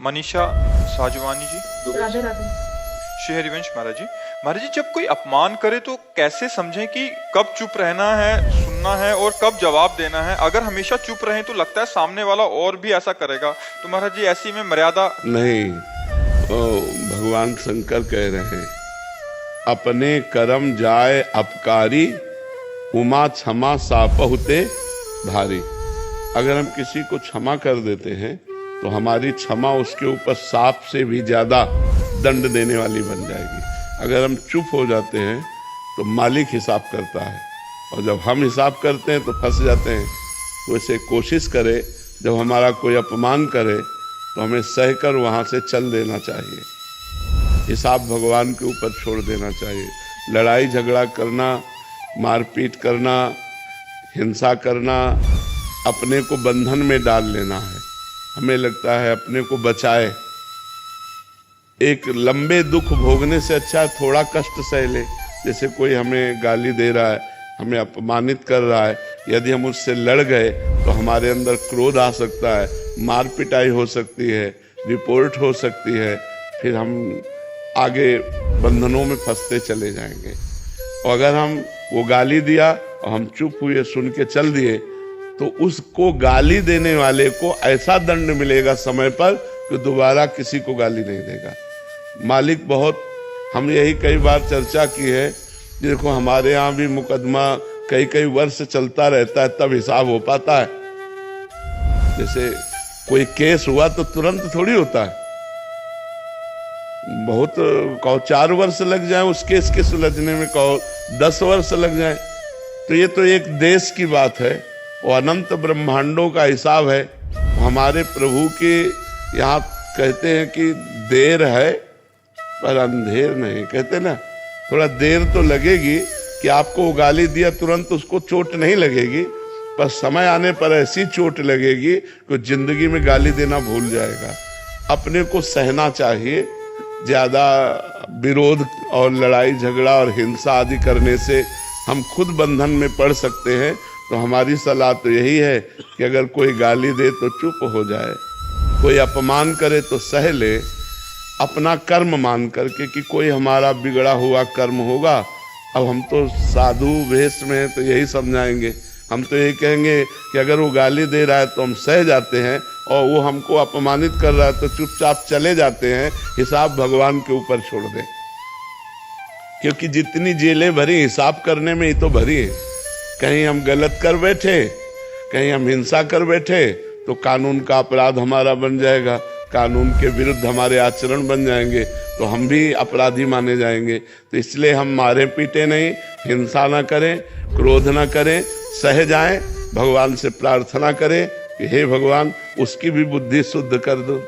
मनीषा साजवानी जी। राधे राधे। श्री हरिवंश महाराज जी। महाराज जी, जब कोई अपमान करे तो कैसे समझें कि कब चुप रहना है, सुनना है और कब जवाब देना है? अगर हमेशा चुप रहें तो लगता है सामने वाला और भी ऐसा करेगा, तो महाराज जी ऐसी में मर्यादा नहीं। भगवान शंकर कह रहे हैं, अपने कर्म जाए अपकारी, उमा क्षमा सापहुते भारी। अगर हम किसी को क्षमा कर देते हैं तो हमारी क्षमा उसके ऊपर सांप से भी ज्यादा दंड देने वाली बन जाएगी। अगर हम चुप हो जाते हैं तो मालिक हिसाब करता है, और जब हम हिसाब करते हैं तो फंस जाते हैं। तो इसे कोशिश करे, जब हमारा कोई अपमान करे तो हमें सहकर वहाँ से चल देना चाहिए। हिसाब भगवान के ऊपर छोड़ देना चाहिए। लड़ाई झगड़ा करना, मारपीट करना, हिंसा करना, अपने को बंधन में डाल लेना है। हमें लगता है अपने को बचाए। एक लंबे दुख भोगने से अच्छा थोड़ा कष्ट सह ले। जैसे कोई हमें गाली दे रहा है, हमें अपमानित कर रहा है, यदि हम उससे लड़ गए तो हमारे अंदर क्रोध आ सकता है, मार पिटाई हो सकती है, रिपोर्ट हो सकती है, फिर हम आगे बंधनों में फंसते चले जाएंगे। और अगर हम वो गाली दिया और हम चुप हुए, सुन के चल दिए, तो उसको गाली देने वाले को ऐसा दंड मिलेगा समय पर कि दोबारा किसी को गाली नहीं देगा। मालिक बहुत, हम यही कई बार चर्चा की है, देखो हमारे यहाँ भी मुकदमा कई कई वर्ष चलता रहता है, तब हिसाब हो पाता है। जैसे कोई केस हुआ तो तुरंत थोड़ी होता है, बहुत कहो 4 वर्ष लग जाए उस केस के सुलझने में, कहो 10 वर्ष लग जाए। तो ये तो एक देश की बात है, वो अनंत ब्रह्मांडों का हिसाब है। हमारे प्रभु के यहाँ कहते हैं कि देर है पर अंधेर नहीं। कहते ना, थोड़ा देर तो लगेगी कि आपको गाली दिया तुरंत उसको चोट नहीं लगेगी, पर समय आने पर ऐसी चोट लगेगी कि जिंदगी में गाली देना भूल जाएगा। अपने को सहना चाहिए। ज्यादा विरोध और लड़ाई झगड़ा और हिंसा आदि करने से हम खुद बंधन में पड़ सकते हैं। तो हमारी सलाह तो यही है कि अगर कोई गाली दे तो चुप हो जाए, कोई अपमान करे तो सह ले, अपना कर्म मान करके कि कोई हमारा बिगड़ा हुआ कर्म होगा। अब हम तो साधु वेश में हैं तो यही समझाएंगे, हम तो यही कहेंगे कि अगर वो गाली दे रहा है तो हम सह जाते हैं, और वो हमको अपमानित कर रहा है तो चुपचाप चले जाते हैं। हिसाब भगवान के ऊपर छोड़ दें, क्योंकि जितनी जेलें भरी हिसाब करने में ही तो भरी है। कहीं हम गलत कर बैठे, कहीं हम हिंसा कर बैठे तो कानून का अपराध हमारा बन जाएगा, कानून के विरुद्ध हमारे आचरण बन जाएंगे, तो हम भी अपराधी माने जाएंगे। तो इसलिए हम मारे पीटे नहीं, हिंसा ना करें, क्रोध ना करें, सह जाएं, भगवान से प्रार्थना करें कि हे भगवान उसकी भी बुद्धि शुद्ध कर दो।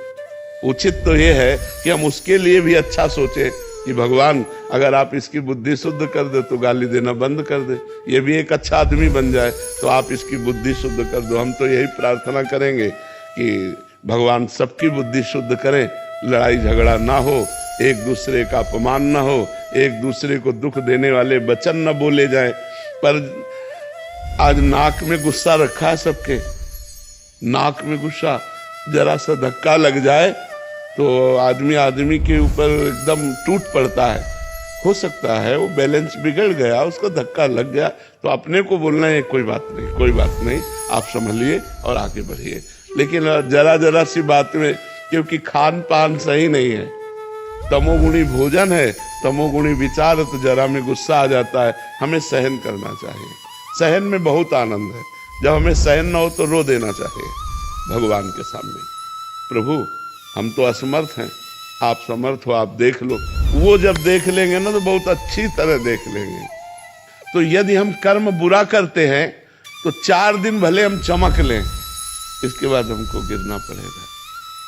उचित तो ये है कि हम उसके लिए भी अच्छा सोचें कि भगवान अगर आप इसकी बुद्धि शुद्ध कर दे तो गाली देना बंद कर दे, ये भी एक अच्छा आदमी बन जाए, तो आप इसकी बुद्धि शुद्ध कर दो। हम तो यही प्रार्थना करेंगे कि भगवान सबकी बुद्धि शुद्ध करें, लड़ाई झगड़ा ना हो, एक दूसरे का अपमान ना हो, एक दूसरे को दुख देने वाले वचन न बोले जाए। पर आज नाक में गुस्सा रखा है सबके, नाक में गुस्सा, जरा सा धक्का लग जाए तो आदमी के ऊपर एकदम टूट पड़ता है। हो सकता है वो बैलेंस बिगड़ गया, उसको धक्का लग गया, तो अपने को बोलना है कोई बात नहीं, कोई बात नहीं, आप संभलिए और आगे बढ़िए। लेकिन जरा सी बात में, क्योंकि खान पान सही नहीं है, तमोगुणी भोजन है, तमोगुणी विचार, तो जरा में गुस्सा आ जाता है। हमें सहन करना चाहिए, सहन में बहुत आनंद है। जब हमें सहन ना हो तो रो देना चाहिए भगवान के सामने, प्रभु हम तो असमर्थ हैं, आप समर्थ हो, आप देख लो। वो जब देख लेंगे ना तो बहुत अच्छी तरह देख लेंगे। तो यदि हम कर्म बुरा करते हैं तो 4 दिन भले हम चमक लें, इसके बाद हमको गिरना पड़ेगा।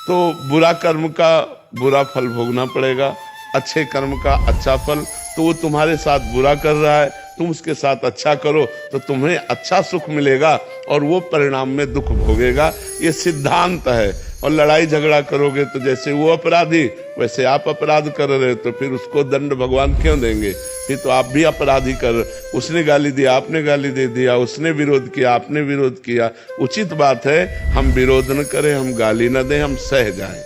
तो बुरा कर्म का बुरा फल भोगना पड़ेगा, अच्छे कर्म का अच्छा फल। तो वो तुम्हारे साथ बुरा कर रहा है, तुम उसके साथ अच्छा करो तो तुम्हें अच्छा सुख मिलेगा, और वो परिणाम में दुख भोगेगा। ये सिद्धांत है। और लड़ाई झगड़ा करोगे तो जैसे वो अपराधी वैसे आप अपराध कर रहे, तो फिर उसको दंड भगवान क्यों देंगे? फिर तो आप भी अपराधी कर, उसने गाली दिया आपने गाली दे दिया, उसने विरोध किया आपने विरोध किया। उचित बात है हम विरोध न करें, हम गाली न दें, हम सह जाएं।